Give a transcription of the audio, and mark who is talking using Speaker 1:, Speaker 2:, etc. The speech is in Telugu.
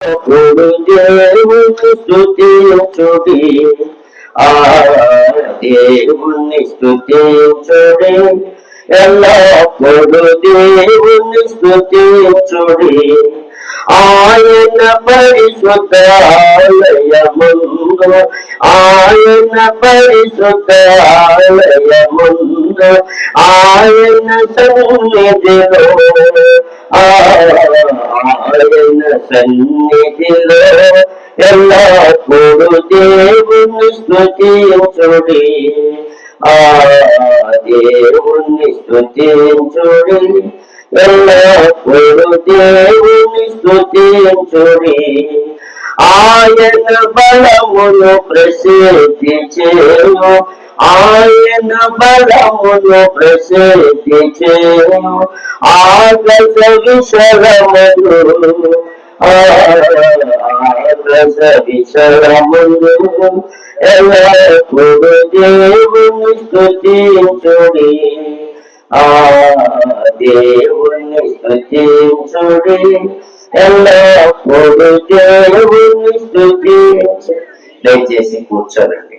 Speaker 1: ఎల్లప్పుడు దేవుని స్తుతించుడి, ఆ దేవుని స్తుతించుడి, ఎల్లప్పుడు దేవుని స్తుతించుడి. ఆయన పరిశుద్ధాలయముందు, ఆయన పరిశుద్ధాలయముందు, ఆయన సన్నిధిలో, ఆయన సన్నిధిలో ఎల్లప్పుడు దేవుని స్తుతించుడి, ఆ దేవుని స్తుతించుడి, ఎల్లప్పుడు దేవుని స్తుతించుడి. ఆయన బలమును ప్రసిద్ధి చేయు, ఆయన బలమును ప్రసిద్ధి చేయు, ఆకాశ విశరములు, ఆకాశ విశరములు, ఎల్లప్పుడు దేవుని స్తుతించుడి, ఆ దేవుని స్తుతించుడి, ఎల్లప్పుడు దేవుని స్తుతించుడి. దయచేసి కూర్చోనండి.